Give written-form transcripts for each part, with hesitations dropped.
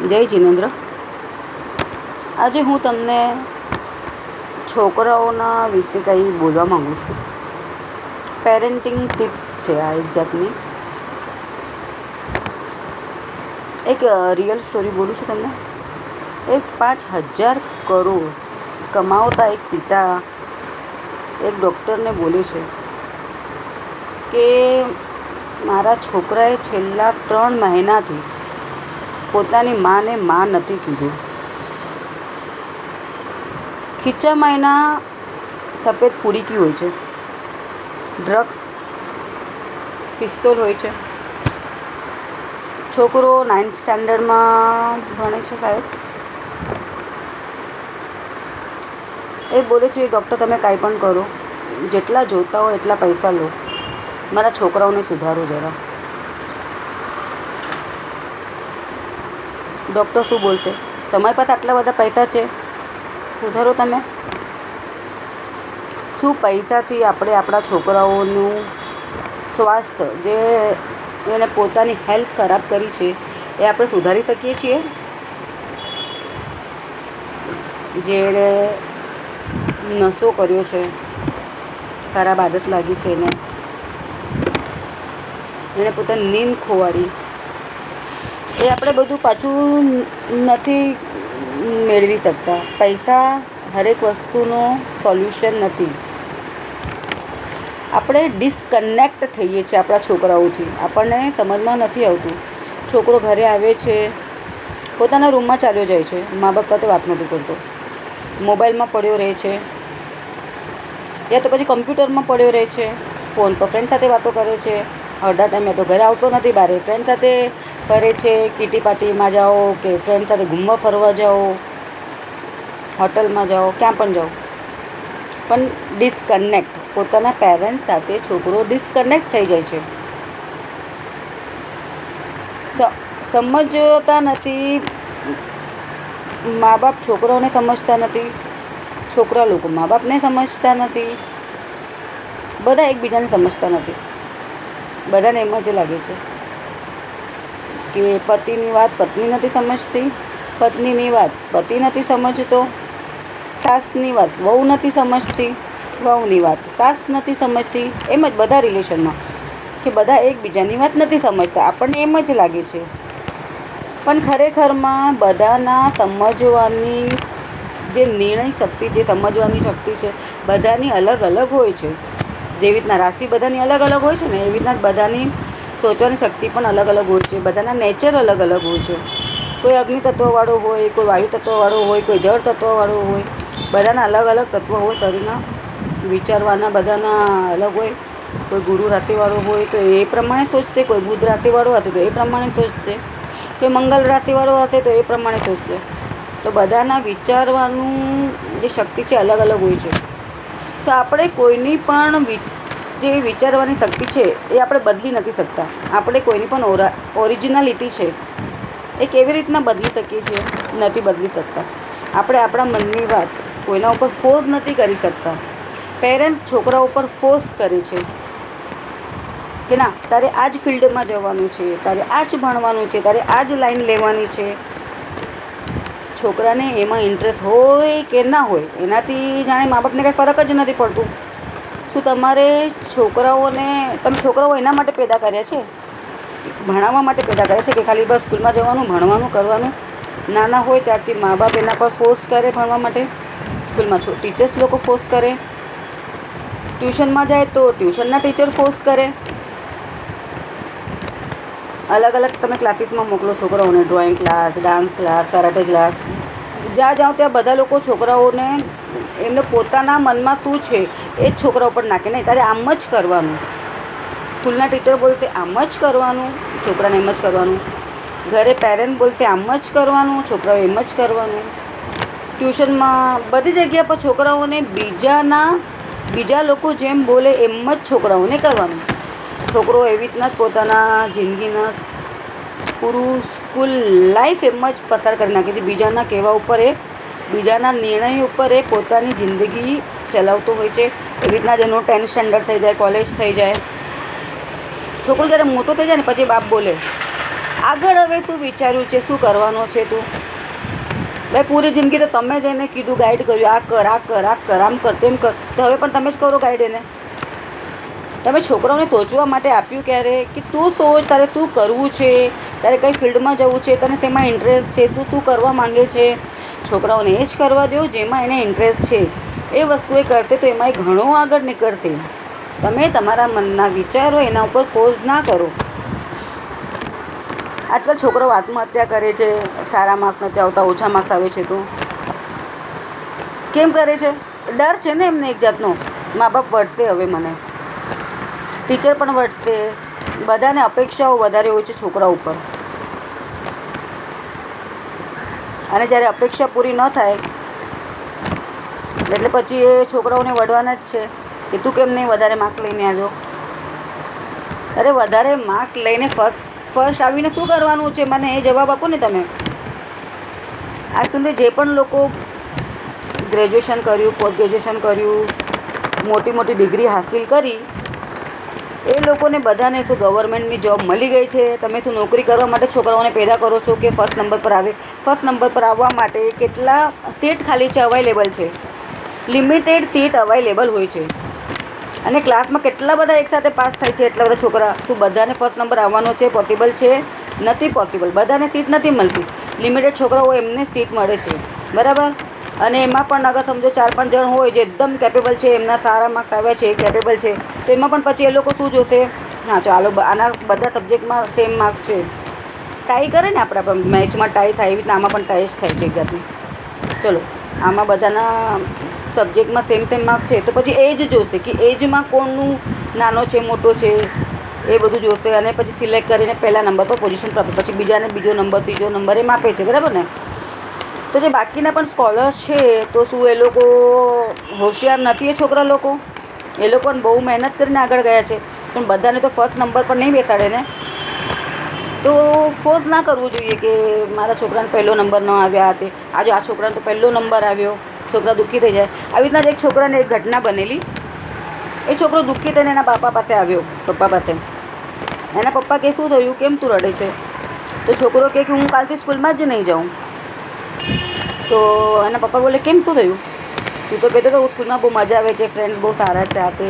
જય જિનેન્દ્ર. આજે હું તમને છોકરાઓના વિશે કંઈ બોલવા માગું છું. પેરેન્ટિંગ ટિપ્સ છે આ એક જાતની. એક રિયલ સ્ટોરી બોલું છું તમને. એક 5,000 કરોડ કમાવતા એક પિતા એક ડૉક્ટરને બોલે છે કે મારા છોકરાએ છેલ્લા 3 મહિનાથી પોતાની માને માં નથી કીધું. ખીચામાં એના સફેદ પૂરીકી હોય છે, ડ્રગ્સ, પિસ્તોલ હોય છે. છોકરો 9th સ્ટાન્ડર્ડમાં ભણે છે શાયદ. એ બોલે છે ડૉક્ટર તમે કાંઈ પણ કરો, જેટલા જોતા હોય એટલા પૈસા લો, મારા છોકરાઓને સુધારો જરા. ડૉક્ટર શું બોલશે? તમારી પાસે આટલા બધા પૈસા છે, સુધારો તમે. શું પૈસાથી આપણે આપણા છોકરાઓનું સ્વાસ્થ્ય, જે એને પોતાની હેલ્થ ખરાબ કરી છે, એ આપણે સુધારી શકીએ છીએ? જે નશો કર્યો છે, ખરાબ આદત લાગી છે એને પોતાની નીંદ ખોવાડી, એ આપણે બધું પાછું નથી મેળવી શકતા. પૈસા હરેક વસ્તુનો સોલ્યુશન નથી. આપણે ડિસ્કનેક્ટ થઈએ છીએ આપણા છોકરાઓથી. આપણને સમજમાં નથી આવતું. છોકરો ઘરે આવે છે, પોતાના રૂમમાં ચાલ્યો જાય છે, મા બાપ સાથે વાત નથી કરતો, મોબાઈલમાં પડ્યો રહે છે, યા તો પછી કમ્પ્યુટરમાં પડ્યો રહે છે, ફોન પર ફ્રેન્ડ સાથે વાતો કરે છે. અડધા ટાઈમે તો ઘરે આવતો નથી, બહાર ફ્રેન્ડ સાથે ફરે છે, કીટી પાર્ટીમાં જાઓ કે ફ્રેન્ડ સાથે ઘૂમવા ફરવા જાઓ, હોટલમાં જાઓ, ક્યાં પણ જાઓ, પણ ડિસ્કનેક્ટ. પોતાના પેરેન્ટ્સ સાથે છોકરો ડિસ્કનેક્ટ થઈ જાય છે. સમજતા નથી. મા બાપ છોકરાઓને સમજતા નથી, છોકરા લોકો મા બાપને સમજતા નથી, બધા એકબીજાને સમજતા નથી. બધાને એમ જ લાગે છે કે પતિની વાત પત્ની નથી સમજતી, પત્નીની વાત પતિ નથી સમજતો, સાસની વાત વહુ નથી સમજતી, વહુની વાત સાસ નથી સમજતી. એમ જ બધા રિલેશનમાં કે બધા એકબીજાની વાત નથી સમજતા. આપણને એમ જ લાગે છે, પણ ખરેખરમાં બધાના સમજવાની જે નિર્ણય શક્તિ, જે સમજવાની શક્તિ છે, બધાની અલગ અલગ હોય છે. જેવી રીતના રાશિ બધાની અલગ અલગ હોય છે ને, એવી રીતના બધાની સોચવાની શક્તિ પણ અલગ અલગ હોય છે. બધાના નેચર અલગ અલગ હોય છે. કોઈ અગ્નિ તત્વવાળો હોય, કોઈ વાયુ તત્વવાળો હોય, કોઈ જળ તત્વવાળો હોય. બધાના અલગ અલગ તત્વ હોય, શરીરના વિચારવાના બધાના અલગ હોય. કોઈ ગુરુ રાશિવાળો હોય તો એ પ્રમાણે સોચશે, કોઈ બુધ રાશિવાળો હશે તો એ પ્રમાણે સોચશે, કોઈ મંગળ રાશિવાળો હશે તો એ પ્રમાણે સોચશે. તો બધાના વિચારવાનું જે શક્તિ છે અલગ અલગ હોય છે. તો આપણે કોઈની પણ જે વિચારવાની શક્તિ છે એ આપણે બદલી નથી શકતા. આપણે કોઈની પણ ઓરિજિનાલિટી છે એ કેવી રીતના બદલી શકીએ છીએ? નથી બદલી શકતા. આપણે આપણા મનની વાત કોઈના ઉપર ફોર્સ નથી કરી શકતા. પેરેન્ટ્સ છોકરા ઉપર ફોર્સ કરે છે કે ના, તારે આ જ ફિલ્ડમાં જવાનું છે, તારે આ જ ભણવાનું છે, તારે આ જ લાઈન લેવાની છે. છોકરાને એમાં ઇન્ટરેસ્ટ હોય કે ના હોય, એનાથી જાણે મા બાપને કંઈ ફરક જ નથી પડતું. શું તમારે છોકરાઓ એના માટે પેદા કર્યા છે, ભણાવવા માટે પેદા કર્યા છે કે ખાલી બસ સ્કૂલમાં જવાનું, ભણવાનું, કરવાનું? નાના હોય ત્યારથી મા બાપ એના પર ફોર્સ કરે ભણવા માટે. સ્કૂલમાં ટીચર્સ લોકો ફોર્સ કરે, ટ્યુશનમાં જાય તો ટ્યુશનના ટીચર ફોર્સ કરે. અલગ અલગ તમે ક્લાસીસમાં મોકલો છોકરાઓને, drawing class, dance class, karate class. જ્યાં જાઓ ત્યાં બધા લોકો છોકરાઓને એમને પોતાના મનમાં શું છે એ જ છોકરા ઉપર નાખે. નહીં, તારે આમ જ કરવાનું. સ્કૂલના ટીચર બોલતે આમ જ કરવાનું, છોકરાને એમ જ કરવાનું. ઘરે પેરેન્ટ બોલતે આમ જ કરવાનું, છોકરાઓ એમ જ કરવાનું. ટ્યુશનમાં બધી જગ્યા પર છોકરાઓને બીજા લોકો જેમ બોલે એમ જ છોકરાઓને કરવાનું. છોકરો એવી રીતના જ પોતાના જિંદગીના પૂરું સ્કૂલ લાઈફ એમ જ પસાર કરી નાખે છે. બીજાના કહેવા ઉપર બીજાના નિર્ણય ઉપર પોતાની જિંદગી ચલાવતો હોય છે. એવી રીતના જ એનું 10th સ્ટાન્ડર્ડ થઈ જાય, કોલેજ થઈ જાય. છોકરો જ્યારે મોટો થઈ જાય ને પછી બાપ બોલે આગળ હવે તું વિચાર્યું છે શું કરવાનો છે તું? ભાઈ પૂરી જિંદગી તો તમે જ એને કીધું, ગાઈડ કર્યું, આ કર, આ કર, આ કર, આમ કર, તેમ કર, તો હવે પણ તમે જ કરો ગાઈડ એને. તમે છોકરાઓને સોચવા માટે આપ્યું ક્યારે કે તું સોચ, તારે શું કરવું છે, તારે કઈ ફિલ્ડમાં જવું છે, તને તેમાં ઇન્ટરેસ્ટ છે, તું શું કરવા માંગે છે. છોકરાઓને એ જ કરવા દો જેમાં એને ઇન્ટરેસ્ટ છે. એ વસ્તુ એ કરતે તો એમાં એ ઘણો આગળ નીકળશે. તમે તમારા મનના વિચારો એના ઉપર ફોર્સ ના કરો. આજકાલ છોકરાઓ આત્મહત્યા કરે છે, સારા માર્ક્સ નથી આવતા, ઓછા માર્ક્સ આવે છે તો કેમ કરે છે? ડર છે ને એમને એક જાતનો. મા બાપ વળશે, હવે મને ટીચર પણ વળશે, બધાને અપેક્ષાઓ વધારે હોય છે છોકરા ઉપર. અને જ્યારે અપેક્ષા પૂરી ન થાય એટલે પછી એ છોકરાઓને વળવાના જ છે કે તું કેમ નહીં વધારે માર્ક્સ લઈને આવ્યો. અરે વધારે માર્ક્સ લઈને ફર્સ્ટ આવીને શું કરવાનું છે? મને એ જવાબ આપો ને તમે. આજ સુધી જે પણ લોકો ગ્રેજ્યુએશન કર્યું, પોસ્ટ ગ્રેજ્યુએશન કર્યું, મોટી મોટી ડિગ્રી હાસિલ કરી, એ લોકોને બધાને શું ગવર્મેન્ટની જોબ મળી ગઈ છે? તમે શું નોકરી કરવા માટે છોકરાઓને પેદા કરો છો કે ફર્સ્ટ નંબર પર આવે? ફર્સ્ટ નંબર પર આવવા માટે કેટલા સીટ ખાલી છે, અવેલેબલ છે, લિમિટેડ સીટ અવેલેબલ હોય છે. અને ક્લાસમાં કેટલા બધા એકસાથે પાસ થાય છે, એટલા બધા છોકરા. શું બધાને ફર્સ્ટ નંબર આવવાનો છે? પોસિબલ છે? નથી પોસિબલ. બધાને સીટ નથી મળતી. લિમિટેડ છોકરાઓ એમને સીટ મળે છે, બરાબર. અને એમાં પણ અગર સમજો 4-5 જણ હોય જે એકદમ કેપેબલ છે, એમના સારા માર્ક્સ આવ્યા છે, કેપેબલ છે, તો એમાં પણ પછી એ લોકો શું જોશે? હા ચાલો આના બધા સબ્જેક્ટમાં સેમ માર્ક્સ છે. ટાઈ કરે ને આપણે મેચમાં ટાઈ થાય, એવી રીતના આમાં પણ ટાઈ જ થાય છે એક જાતની. ચલો આમાં બધાના સબ્જેક્ટમાં સેમ માર્ક્સ છે, તો પછી એજ જોશે કે એજમાં કોણનું નાનો છે, મોટો છે, એ બધું જોશે. અને પછી સિલેક્ટ કરીને પહેલા નંબર પર પોઝિશન પ્રાપ્ત, પછી બીજાને બીજો નંબર, ત્રીજો નંબર એમ આપે છે, બરાબર ને. તો જે બાકીના પણ સ્કોલર છે, તો શું એ લોકો હોશિયાર નથી? એ છોકરા લોકો એ લોકોને બહુ મહેનત કરીને આગળ ગયા છે, પણ બધાને તો ફર્સ્ટ નંબર પર નહીં બેસાડે ને. તો ફોર્સ ના કરવું જોઈએ કે મારા છોકરાને પહેલો નંબર ન આવ્યા તે. આજે આ છોકરાને તો પહેલો નંબર આવ્યો, છોકરા દુઃખી થઈ જાય. આવી રીતના જ એક છોકરાને એક ઘટના બનેલી. એ છોકરો દુઃખી થઈને એના બાપા પાસે આવ્યો, પપ્પા પાસે. એના પપ્પા કે શું થયું, કેમ તું રડે છે? તો છોકરો કહે કે હું કાલથી સ્કૂલમાં જ નહીં જાઉં. તો એના પપ્પા બોલે કેમ શું થયું? તું તો કહેતો તો સ્કૂલમાં બહુ મજા આવે છે, ફ્રેન્ડ બહુ સારા છે, આ તે.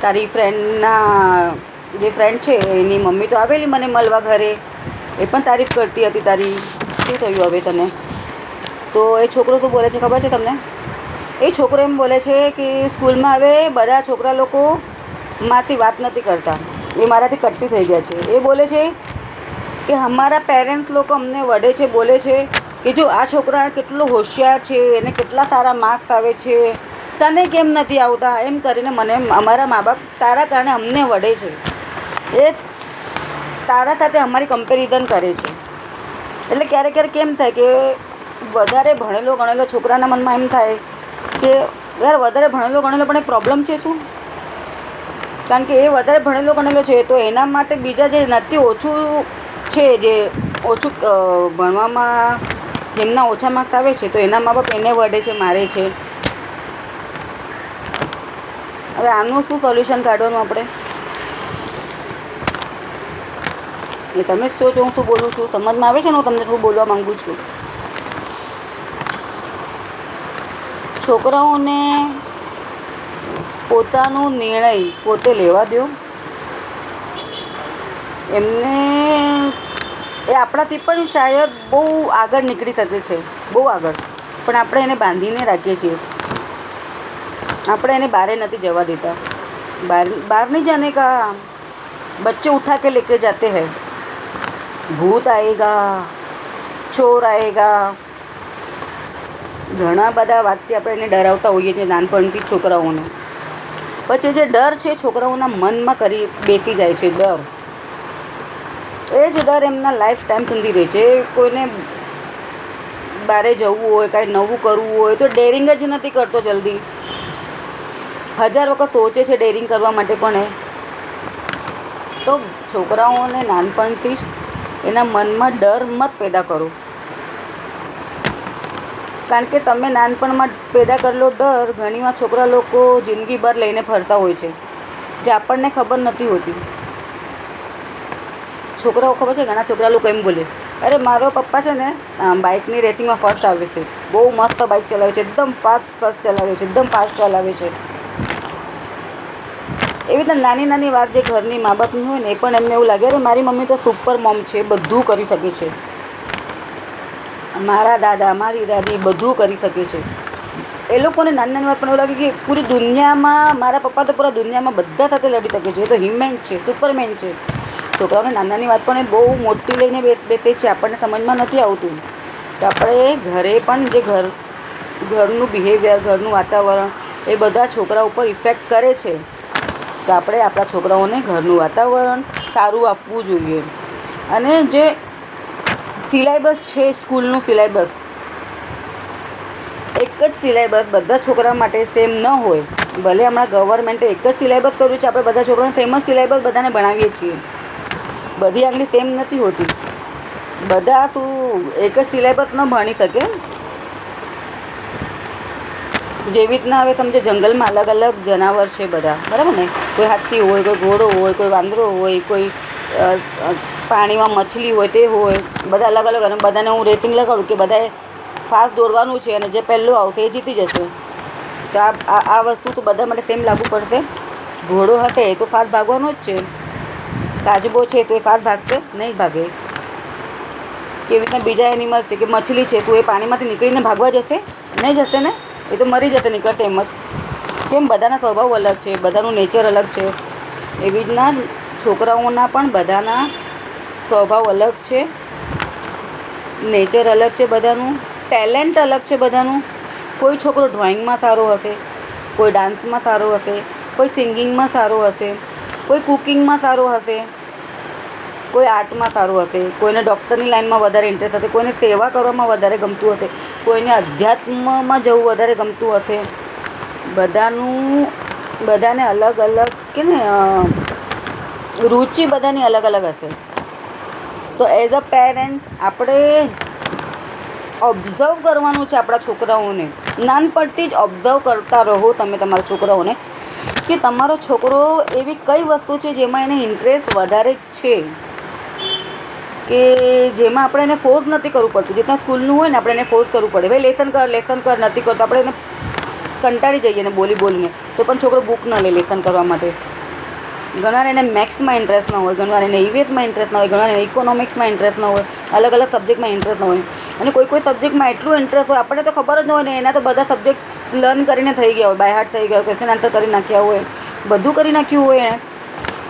તારી ફ્રેન્ડના જે ફ્રેન્ડ છે એની મમ્મી તો આવેલી મને મળવા ઘરે, એ પણ તારીફ કરતી હતી તારી. શું થયું હવે તને? તો એ છોકરો શું બોલે છે ખબર છે તમને? એ છોકરો એમ બોલે છે કે સ્કૂલમાં હવે બધા છોકરા લોકો મારાથી વાત નથી કરતા, એ મારાથી કટતી થઈ ગયા છે. એ બોલે છે કે અમારા પેરેન્ટ્સ લોકો અમને વઢે છે, બોલે છે કે જો આ છોકરા કેટલો હોશિયાર છે, એને કેટલા સારા માર્ક્સ આવે છે, તને કેમ નથી આવતા? એમ કરીને મને અમારા મા બાપ તારા કારણે અમને વઢે છે, એ તારા સાથે અમારી કમ્પેરિઝન કરે છે. એટલે ક્યારેક ક્યારેક કેમ થાય કે વધારે ભણેલો ગણેલો છોકરાના મનમાં એમ થાય કે યાર વધારે ભણેલો ગણેલો પણ એક પ્રોબ્લેમ છે શું? કારણ કે એ વધારે ભણેલો ગણેલો છે તો એના માટે બીજા જે નથી ઓછું છે, જે ઓછું ભણવામાં જેમના ઓછા માર્ક્સ આવે છે, તો એના મા બાપ એને વઢે છે, મારે છે. હવે આનું શું સોલ્યુશન કાઢવાનું આપણે? એ તમે જ સોચો, હું શું બોલું છું, સમજમાં આવે છે ને હું તમને શું બોલવા માગું છું? છોકરાઓને પોતાનો નિર્ણય પોતે લેવા દો. એમને એ આપણાથી પણ શાયદ બહુ આગળ નીકળી શકે છે, બહુ આગળ, પણ આપણે એને બાંધીને રાખીએ છીએ. આપણે એને બહાર નથી જવા દેતા. બહાર નહીં જાને કા બચ્ચે ઉઠા के लेके जाते हैं, ભૂત આएगा, ચોર આएगा, ઘણા બધા વાતથી આપણે એને ડરાવતા હોઈએ છીએ નાનપણથી છોકરાઓને. પછી જે ડર છે છોકરાઓના મનમાં બેસી જાય છે ડર. એ જ ડર એમના લાઈફ ટાઈમ સુધી રહે છે. કોઈને બહાર જવું હોય, કાંઈ નવું કરવું હોય તો ડેરિંગ જ નથી કરતો જલ્દી. 1000 વખત સોચે છે ડેરિંગ કરવા માટે, પણ એ તો છોકરાઓને નાનપણથી જ એના મનમાં ડર મત પેદા કરો. કારણ કે તમે નાનપણમાં પેદા કરેલો ડર ઘણીવાર છોકરા લોકો જિંદગીભર લઈને ફરતા હોય છે, જે આપણને ખબર નથી હોતી. છોકરાઓ ખબર છે, ઘણા છોકરા લોકો એમ બોલે, અરે મારો પપ્પા છે ને બાઇકની રેસિંગમાં ફર્સ્ટ આવે છે, બહુ મસ્ત બાઇક ચલાવે છે, એકદમ ફાસ્ટ ચલાવે છે, એકદમ ફાસ્ટ ચલાવે છે. એવી રીતે નાની નાની વાત જે ઘરની મા બાપની હોય ને, એ પણ એમને એવું લાગે, અરે મારી મમ્મી તો સુપર મોમ છે, બધું કરી શકે છે, મારા દાદા મારી દાદી બધું કરી શકે છે. એ લોકોને નાની નાની વાત પણ એવું લાગે કે પૂરી દુનિયામાં મારા પપ્પા તો પૂરા દુનિયામાં બધા સાથે લડી શકે છે, એ તો હિમેન છે, સુપરમેન છે. છોકરાઓને નાની નાની વાત પણ એ બહુ મોટી લઈને બેસે છે, આપણને સમજમાં નથી આવતું. તો આપણે ઘરે પણ જે ઘરનું બિહેવિયર, ઘરનું વાતાવરણ એ બધા છોકરા ઉપર ઇફેક્ટ કરે છે. તો આપણે આપણા છોકરાઓને ઘરનું વાતાવરણ સારું આપવું જોઈએ. અને જે સિલેબસ છે, સ્કૂલનું સિલેબસ એક જ સિલેબસ બધા છોકરા માટે સેમ ન હોય. ભલે હમણાં ગવર્મેન્ટે એક જ સિલેબસ કર્યું છે, આપણે બધા છોકરાઓને સેમ જ સિલેબસ બધાને ભણાવીએ છીએ. બધી આંગળી સેમ નથી હોતી, બધા શું એક જ સિલેબસ ન ભણી શકે. જેવી રીતના હવે સમજે જંગલમાં અલગ અલગ જનાવર છે બધા, બરાબર ને, કોઈ હાથી હોય, કોઈ ઘોડો હોય, કોઈ વાંદરો હોય, કોઈ પાણીમાં મછલી હોય, તે હોય, બધા અલગ અલગ. અને બધાને હું રેટિંગ લગાડું કે બધાએ ફાસ્ટ દોડવાનું છે અને જે પહેલું આવશે એ જીતી જશે. તો આ વસ્તુ તો બધા માટે સેમ લાગુ પડશે. ઘોડો હશે એ તો ફાસ્ટ ભાગવાનો જ છે, કાચબો છે તો એ ફાસ્ટ ભાગશે નહીં, ભાગે. કેવી રીતના બીજા એનિમલ છે કે મછલી છે, તો એ પાણીમાંથી નીકળીને ભાગવા જશે નહીં, જશે ને, એ તો મરી જશે નીકળતે એમ જ. કેમ? બધાના સ્વભાવ અલગ છે, બધાનું નેચર અલગ છે. એવી રીતના છોકરાઓના પણ બધાના સ્વભાવ અલગ છે, નેચર અલગ છે, બધાનું ટેલેન્ટ અલગ છે બધાનું. કોઈ છોકરો ડ્રોઈંગમાં સારો હશે, કોઈ ડાન્સમાં સારો હશે, કોઈ સિંગિંગમાં સારો હશે, કોઈ કુકિંગમાં સારો હશે, કોઈ આર્ટમાં સારું હશે, કોઈને ડૉક્ટરની લાઈનમાં વધારે ઇન્ટરેસ્ટ હશે, કોઈને સેવા કરવામાં વધારે ગમતું હશે, કોઈને અધ્યાત્મમાં જવું વધારે ગમતું હશે. બધાને અલગ અલગ કે ને રુચિ બધાની અલગ અલગ હશે. તો એઝ અ પેરેન્ટ આપણે ઓબ્ઝર્વ કરવાનું છે આપણા છોકરાઓને. નાનપણથી જ ઓબ્ઝર્વ કરતા રહો તમે તમારા છોકરાઓને કે તમારો છોકરો એવી કઈ વસ્તુ છે જેમાં એને ઇન્ટરેસ્ટ વધારે છે, કે જેમાં આપણે એને ફોર્સ નથી કરવું પડતું. જેટલા સ્કૂલનું હોય ને આપણે એને ફોર્સ કરવું પડે, ભાઈ લેસન કર નથી કરતો, આપણે એને કંટાળી જઈએ ને બોલીને, તો પણ છોકરો બુક ન લે લેસન કરવા માટે. ઘણા એને મેથ્સમાં ઇન્ટરેસ્ટ ન હોય, ઘણીવાર એને ઈવીએસમાં ઇન્ટરેસ્ટ ન હોય, ઘણા એને ઇકોનોમિક્સમાં ઇન્ટરેસ્ટ ન હોય, અલગ અલગ સબ્જેક્ટમાં ઇન્ટરેસ્ટ ન હોય. અને કોઈ સબ્જેક્ટમાં એટલું ઇન્ટરેસ્ટ હોય આપણને તો ખબર જ ન હોય ને, એના તો બધા સબ્જેક્ટ લર્ન કરીને થઈ ગયા હોય, બાય હાર્ટ થઈ ગયા હોય, ક્વેશ્ચન આન્સર કરી નાખ્યા હોય, બધું કરી નાખ્યું હોય એણે.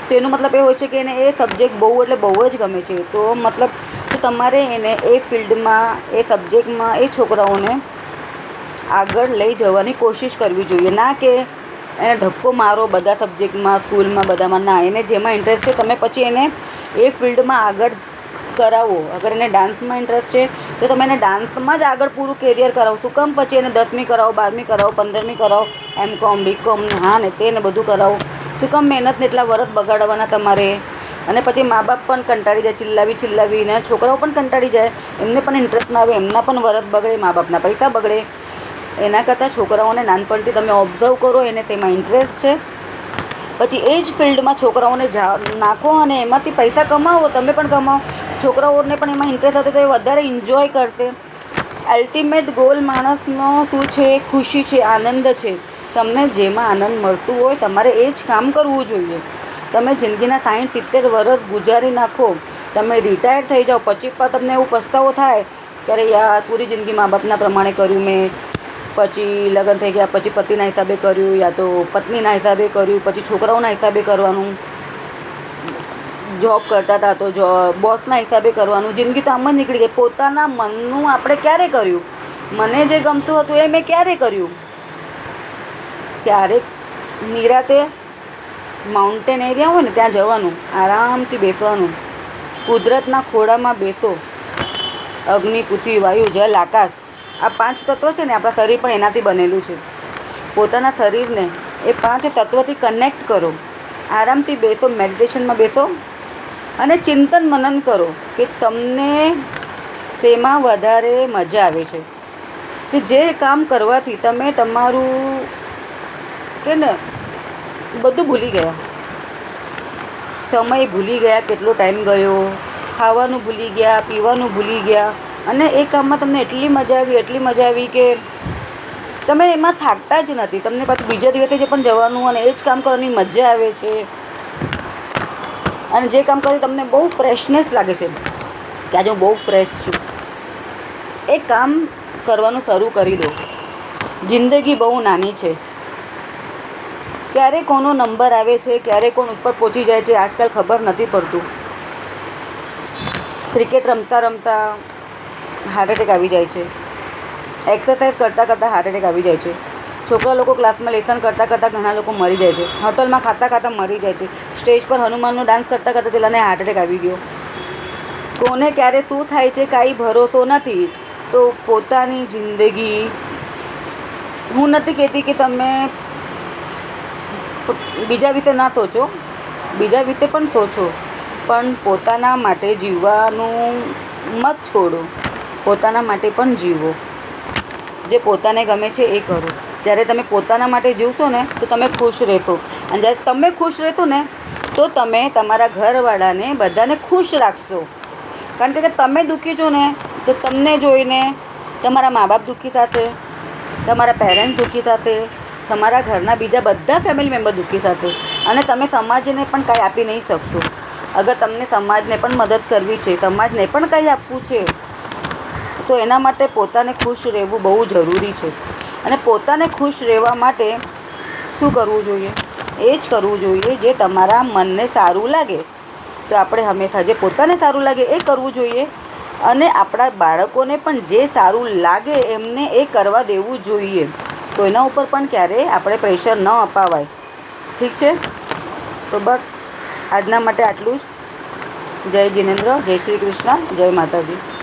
તો એનો મતલબ એ હોય છે કે એને એ સબ્જેક્ટ બહુ એટલે બહુ જ ગમે છે. તો મતલબ કે તમારે એને એ ફિલ્ડમાં, એ સબ્જેક્ટમાં એ છોકરાઓને આગળ લઈ જવાની કોશિશ કરવી જોઈએ. ના કે એને ધક્કો મારો બધા સબ્જેક્ટમાં, સ્કૂલમાં, બધામાં. ના, એને જેમાં ઇન્ટરેસ્ટ છે તમે પછી એને એ ફિલ્ડમાં આગળ કરાવો. અગર એને ડાન્સમાં ઇન્ટરેસ્ટ છે તો તમે એને ડાન્સમાં જ આગળ પૂરું કેરિયર કરાવો. શું કામ પછી એને 10મી કરાવો, 12મી કરાવો, 15મી કરાવો, MCOM BCOM હા ને તેને બધું કરાવો. શું કામ મહેનતને એટલા વર્ષ બગાડવાના તમારે? અને પછી મા બાપ પણ કંટાળી જાય ચિલ્લાવીને, છોકરાઓ પણ કંટાળી જાય, એમને પણ ઇન્ટરેસ્ટ ના આવે, એમના પણ વર્ષ બગડે, મા બાપના પૈસા બગડે. એના કરતાં છોકરાઓને નાનપણથી તમે ઓબ્ઝર્વ કરો, એને તેમાં ઇન્ટરેસ્ટ છે, પછી એ જ ફિલ્ડમાં છોકરાઓને નાખો અને એમાંથી પૈસા કમાવો, તમે પણ કમાવો. છોકરાઓને પણ એમાં ઇન્ટરેસ્ટ હશે તો એ વધારે એન્જોય કરશે. અલ્ટિમેટ ગોલ માણસનો શું છે? ખુશી છે, આનંદ છે. તમને જેમાં આનંદ મળતું હોય તમારે એ જ કામ કરવું જોઈએ. તમે જિંદગીના 60-70 વર્ષ ગુજારી નાખો, તમે રિટાયર થઈ જાઓ, પછી પણ તમને એવું પસ્તાવો થાય ત્યારે યાર પૂરી જિંદગી મા બાપના પ્રમાણે કર્યું મેં, પછી લગ્ન થઈ ગયા પછી પતિના હિસાબે કર્યું, યા તો પત્નીના હિસાબે કર્યું, પછી છોકરાઓના હિસાબે કરવાનું, જોબ કરતા હતા તો બોસના હિસાબે કરવાનું. જિંદગી તો આમ જ નીકળી ગઈ. પોતાના મનનું આપણે ક્યારે કર્યું? મને જે ગમતું હતું એ મેં ક્યારે કર્યું? ક્યારેક નિરાતે માઉન્ટેન એરિયા હોય ને ત્યાં જવાનું, આરામથી બેસવાનું, કુદરતના ખોળામાં બેસો. અગ્નિ, પૃથ્વી, વાયુ, જલ, આકાશ, આ 5 તત્વ છે ને, આપણા શરીર પણ એનાથી બનેલું છે. પોતાના શરીરને એ 5 તત્વથી કનેક્ટ કરો. આરામથી બેસો, મેડિટેશનમાં બેસો અને ચિંતન મનન કરો કે તમને શેમાં વધારે મજા આવે છે, કે જે કામ કરવાથી તમે તમારું કે ને બધું ભૂલી ગયા. સમય ભૂલી ગયા, કેટલો ટાઈમ ગયો, ખાવાનું ભૂલી ગયા, પીવાનું ભૂલી ગયા, અને એ કામમાં તમને એટલી મજા આવી કે તમે એમાં થાકતા જ નથી. તમને પાછું બીજા દિવસે જે પણ જવાનું અને એ જ કામ કરવાની મજા આવે છે. અને જે કામ કરી તમને બહુ ફ્રેશનેસ લાગે છે કે આજે હું બહુ ફ્રેશ છું. એ કામ કરવાનું શરૂ કરી દો. જિંદગી બહુ નાની છે. ક્યારે કોનો નંબર આવે છે, ક્યારે કોણ ઉપર પહોંચી જાય છે, આજકાલ ખબર નથી પડતું. ક્રિકેટ રમતા રમતા હાર્ટ એટેક આવી જાય છે. એક્સરસાઇઝ કરતાં કરતાં હાર્ટ એટેક આવી જાય છે. છોકરા લોકો ક્લાસમાં લેસન કરતાં કરતાં ઘણા લોકો મરી જાય છે. હોટલમાં ખાતા ખાતા મરી જાય છે. સ્ટેજ પર હનુમાનનો ડાન્સ કરતાં કરતાં પેલાને હાર્ટ એટેક આવી ગયો. કોને ક્યારે શું થાય છે કાંઈ ભરોસો નથી. તો પોતાની જિંદગી, હું નથી કહેતી કે તમે બીજા વિશે ના સોચો, બીજા વિશે પણ સોચો, પણ પોતાના માટે જીવવાનું મત છોડો. પોતાના માટે પણ જીવો. જે પોતાને ગમે છે એ કરો. જ્યારે તમે પોતાના માટે જીવશો ને તો તમે ખુશ રહેશો. અને જ્યારે તમે ખુશ રહેશો ને તો તમે તમારા ઘરવાળાને બધાને ખુશ રાખશો. કારણ કે તમે દુઃખી છો ને તો તમને જોઈને તમારા મા બાપ દુઃખી થશે, તમારા પેરેન્ટ્સ દુઃખી થશે, તમારા ઘરના બીજા બધા ફેમિલી મેમ્બર દુઃખી થશે. અને તમે સમાજને પણ કાંઈ આપી નહીં શકશો. અગર તમને સમાજને પણ મદદ કરવી છે, સમાજને પણ કંઈ આપવું છે, તો એના માટે પોતાને ખુશ રહેવું બહુ જરૂરી છે. અને પોતાને ખુશ રહેવા માટે શું કરવું જોઈએ? એ જ કરવું જોઈએ જે તમારા મનને સારું લાગે. તો આપણે હંમેશા જે પોતાને સારું લાગે એ કરવું જોઈએ. અને આપણા બાળકોને પણ જે સારું લાગે એમને એ કરવા દેવું જોઈએ. તો એના ઉપર પણ ક્યારેય આપણે પ્રેશર ન અપાવાય. ઠીક છે? તો બસ આજના માટે આટલું જ. જય જિનેન્દ્ર, જય શ્રી કૃષ્ણ, જય માતાજી.